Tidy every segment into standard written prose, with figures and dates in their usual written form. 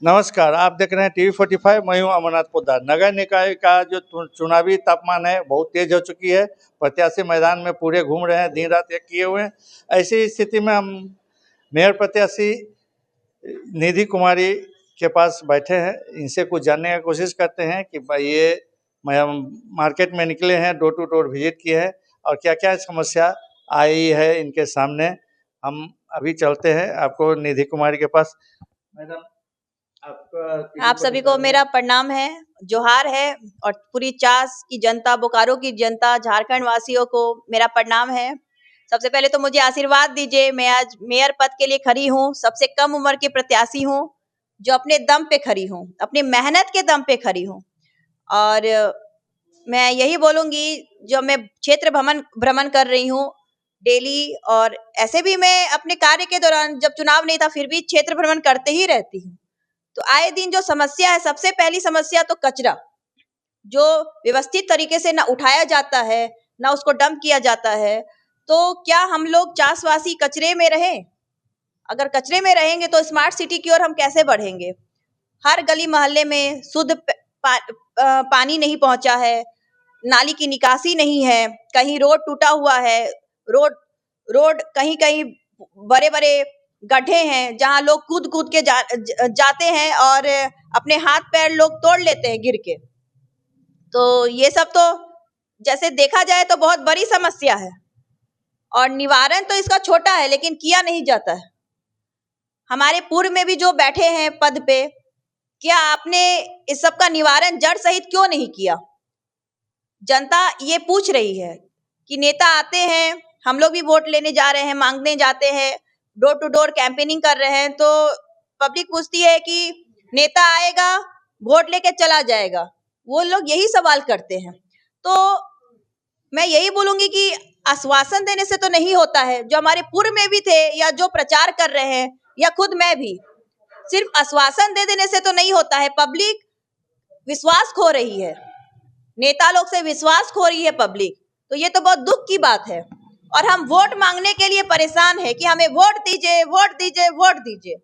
नमस्कार, आप देख रहे हैं टीवी 45। मैं हूं अमरनाथ पोद्दार। नगर निकाय का जो चुनावी तापमान है बहुत तेज हो चुकी है। प्रत्याशी मैदान में पूरे घूम रहे हैं, दिन रात एक किए हुए हैं। ऐसी स्थिति में हम मेयर प्रत्याशी निधि कुमारी के पास बैठे हैं। इनसे कुछ जानने की कोशिश करते हैं कि भाई ये मार्केट में निकले हैं, डोर टू डोर विजिट किए हैं और क्या क्या समस्या आई है इनके सामने। हम अभी चलते हैं आपको निधि कुमारी के पास। मैडम, आप सभी को मेरा प्रणाम है, जोहार है और पूरी चास की जनता, बोकारो की जनता, झारखंड वासियों को मेरा प्रणाम है। सबसे पहले तो मुझे आशीर्वाद दीजिए। मैं आज मेयर पद के लिए खड़ी हूँ। सबसे कम उम्र की प्रत्याशी हूँ जो अपने दम पे खड़ी हूँ, अपनी मेहनत के दम पे खड़ी हूँ। और मैं यही बोलूंगी, जो मैं क्षेत्र भ्रमण कर रही हूँ डेली, और ऐसे भी मैं अपने कार्य के दौरान, जब चुनाव नहीं था फिर भी क्षेत्र भ्रमण करते ही रहती हूँ। तो आए दिन जो समस्या है, सबसे पहली समस्या तो कचरा, जो व्यवस्थित तरीके से ना उठाया जाता है, ना उसको डंप किया जाता है। तो क्या हम लोग चासवासी कचरे में रहें? अगर कचरे में रहेंगे तो स्मार्ट सिटी की ओर हम कैसे बढ़ेंगे? हर गली मोहल्ले में शुद्ध पानी नहीं पहुंचा है, नाली की निकासी नहीं है, कहीं रोड टूटा हुआ है, रोड रोड कहीं कहीं बड़े बड़े गड्ढे हैं जहां लोग कूद कूद के जाते हैं और अपने हाथ पैर लोग तोड़ लेते हैं गिर के। तो ये सब तो जैसे देखा जाए तो बहुत बड़ी समस्या है, और निवारण तो इसका छोटा है लेकिन किया नहीं जाता है। हमारे पूर्व में भी जो बैठे हैं पद पे, क्या आपने इस सब का निवारण जड़ सहित क्यों नहीं किया? जनता ये पूछ रही है कि नेता आते हैं, हम लोग भी वोट लेने जा रहे हैं, मांगने जाते हैं, डोर टू डोर कैंपेनिंग कर रहे हैं, तो पब्लिक पूछती है कि नेता आएगा, वोट लेके चला जाएगा। वो लोग यही सवाल करते हैं। तो मैं यही बोलूंगी कि आश्वासन देने से तो नहीं होता है। जो हमारे पूर्व में भी थे या जो प्रचार कर रहे हैं, या खुद मैं भी, सिर्फ आश्वासन दे देने से तो नहीं होता है। पब्लिक विश्वास खो रही है, नेता लोग से विश्वास खो रही है पब्लिक। तो ये तो बहुत दुख की बात है। और हम वोट मांगने के लिए परेशान है कि हमें वोट दीजिए, वोट दीजिए, वोट दीजिए।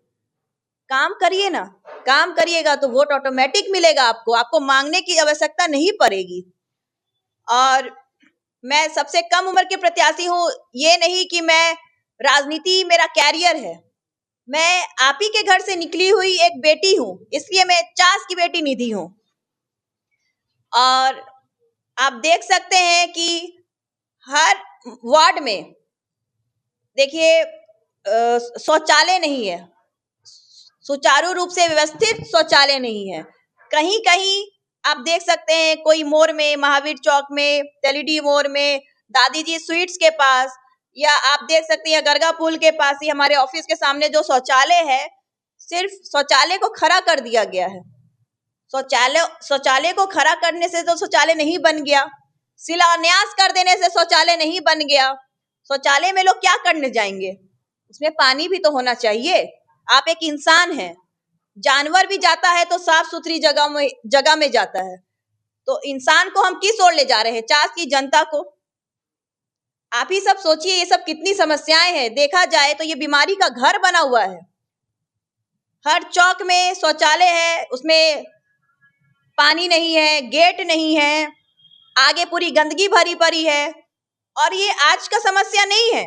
काम करिए ना, काम करिएगा तो वोट ऑटोमेटिक मिलेगा आपको, आपको मांगने की आवश्यकता नहीं पड़ेगी। और मैं सबसे कम उम्र की प्रत्याशी हूँ, ये नहीं कि मैं राजनीति मेरा कैरियर है। मैं आप ही के घर से निकली हुई एक बेटी हूँ, इसलिए मैं चास की बेटी निधि हूँ। और आप देख सकते हैं कि हर वार्ड में देखिए शौचालय नहीं है, सुचारू रूप से व्यवस्थित शौचालय नहीं है। कहीं कहीं आप देख सकते हैं, कोई मोड़ में, महावीर चौक में, टेलीडी मोड़ में, दादी जी स्वीट्स के पास, या आप देख सकते हैं गरगा पुल के पास ही हमारे ऑफिस के सामने जो शौचालय है, सिर्फ शौचालय को खड़ा कर दिया गया है। शौचालय को खड़ा करने से तो शौचालय नहीं बन गया, शिलान्यास कर देने से शौचालय नहीं बन गया। शौचालय में लोग क्या करने जाएंगे? उसमें पानी भी तो होना चाहिए। आप एक इंसान हैं, जानवर भी जाता है तो साफ सुथरी जगह में जाता है। तो इंसान को हम किस ओर ले जा रहे हैं? चास की जनता को। आप ही सब सोचिए, ये सब कितनी समस्याएं हैं। देखा जाए तो ये बीमारी का घर बना हुआ है। हर चौक में शौचालय है, उसमें पानी नहीं है, गेट नहीं है, आगे पूरी गंदगी भरी पड़ी है। और ये आज का समस्या नहीं है,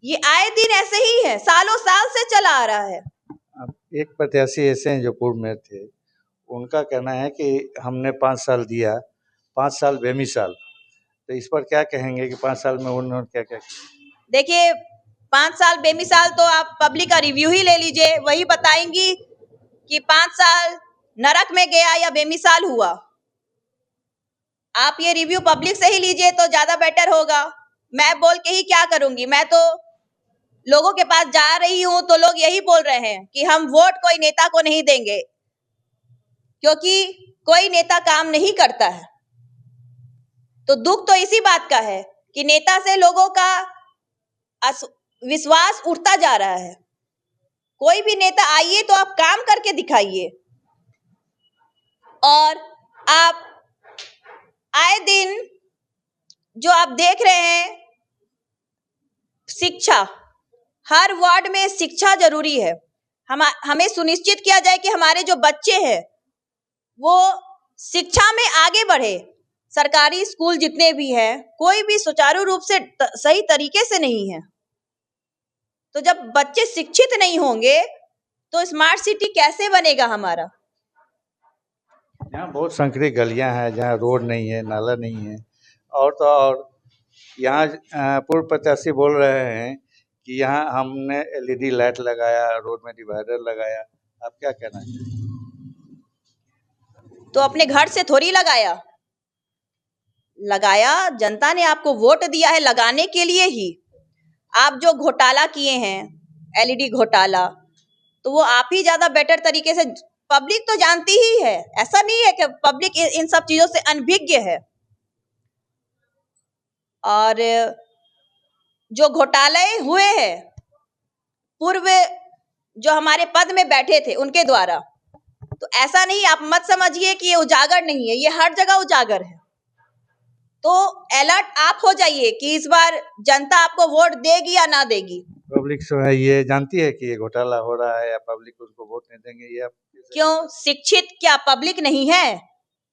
ये आए दिन ऐसे ही है, सालों साल से चला आ रहा है। अब एक प्रत्याशी ऐसे हैं जो पूर्व में थे, उनका कहना है कि हमने 5 साल दिया, 5 साल बेमिसाल। तो इस पर क्या कहेंगे कि 5 साल में उन्होंने क्या क्या किया? देखिए, 5 साल बेमिसाल तो आप पब्लिक का रिव्यू ही ले लीजिए, वही बताएंगी कि 5 साल नरक में गया या बेमिसाल हुआ। आप ये रिव्यू पब्लिक से ही लीजिए तो ज्यादा बेटर होगा। मैं बोल के ही क्या करूंगी? मैं तो लोगों के पास जा रही हूं तो लोग यही बोल रहे हैं कि हम वोट कोई नेता को नहीं देंगे, क्योंकि कोई नेता काम नहीं करता है। तो दुख तो इसी बात का है कि नेता से लोगों का विश्वास उठता जा रहा है। कोई भी नेता आइए तो आप काम करके दिखाइए। और आप आए दिन जो आप देख रहे हैं, शिक्षा, हर वार्ड में शिक्षा जरूरी है। हमें सुनिश्चित किया जाए कि हमारे जो बच्चे हैं वो शिक्षा में आगे बढ़े। सरकारी स्कूल जितने भी हैं कोई भी सुचारू रूप से सही तरीके से नहीं है। तो जब बच्चे शिक्षित नहीं होंगे तो स्मार्ट सिटी कैसे बनेगा हमारा। यहाँ बहुत संकरी गलियां हैं जहाँ रोड नहीं है, नाला नहीं है। और तो और यहाँ पूर्व प्रत्याशी बोल रहे हैं कि यहाँ हमने एलईडी लाइट लगाया, रोड में डिवाइडर लगाया। आप क्या कहना चाहिए? तो अपने घर से थोड़ी लगाया, जनता ने आपको वोट दिया है लगाने के लिए ही। आप जो घोटाला किए हैं, एलईडी घोटाला, तो वो आप ही ज्यादा बेटर तरीके से, पब्लिक तो जानती ही है। ऐसा नहीं है कि पब्लिक इन सब चीजों से अनभिज्ञ है। और जो घोटाले हुए हैं पूर्व जो हमारे पद में बैठे थे उनके द्वारा, तो ऐसा नहीं, आप मत समझिए कि ये उजागर नहीं है, ये हर जगह उजागर है। तो अलर्ट आप हो जाइए कि इस बार जनता आपको वोट देगी या ना देगी। पब्लिक जो है ये जानती है कि ये घोटाला हो रहा है या पब्लिक उसको वोट नहीं देंगे, ये आप क्यों? शिक्षित क्या पब्लिक नहीं है?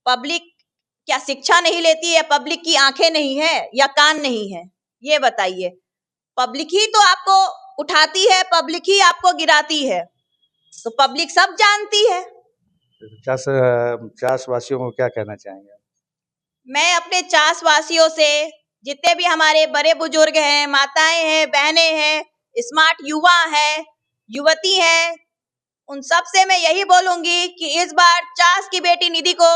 पब्लिक क्या शिक्षा नहीं लेती है? पब्लिक की आंखें नहीं है या कान नहीं है? ये बताइए। पब्लिक ही तो आपको उठाती है, पब्लिक ही आपको गिराती है, तो पब्लिक सब जानती है। चास वासियों को क्या कहना चाहेंगे? मैं अपने चास वासियों से, जितने भी हमारे बड़े बुजुर्ग हैं, माताएं हैं, बहनें हैं, स्मार्ट युवा हैं, युवती हैं, उन सब से मैं यही बोलूंगी कि इस बार चास की बेटी निधि को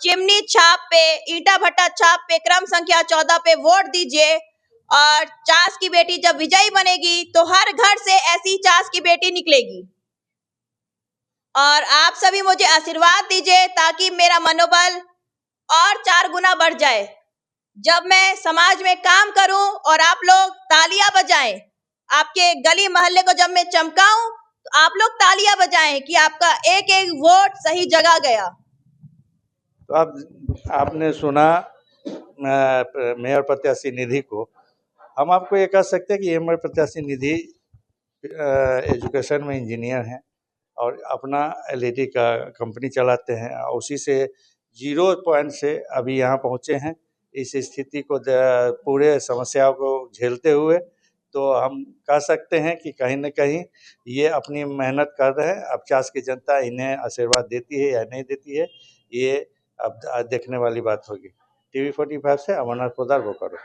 चिमनी छाप पे, ईटा भट्टा छाप पे, क्रम संख्या 14 पे वोट दीजिए। और चास की बेटी जब विजयी बनेगी तो हर घर से ऐसी चास की बेटी निकलेगी। और आप सभी मुझे आशीर्वाद दीजिए ताकि मेरा मनोबल और 4 गुना बढ़ जाए। जब मैं समाज में काम करूं और आप लोग तालियां बजाएं, आपके गली मोहल्ले को जब मैं चमकाऊं तो आप लोग तालियां बजाएं कि आपका एक एक वोट सही जगह गया। तो आपने सुना मेयर प्रत्याशी निधि को। हम आपको ये कह सकते हैं कि मेयर प्रत्याशी निधि एजुकेशन में इंजीनियर हैं और अपना एलईडी का कंपनी चलाते हैं और उसी से 0 पॉइंट से अभी यहाँ पहुँचे हैं। इस स्थिति को पूरे समस्याओं को झेलते हुए तो हम कह सकते हैं कि कहीं न कहीं ये अपनी मेहनत कर रहे हैं। अब चास की जनता इन्हें आशीर्वाद देती है या नहीं देती है, ये अब देखने वाली बात होगी। TV 45 से अमरनाथ पोद्दार, बोकारो।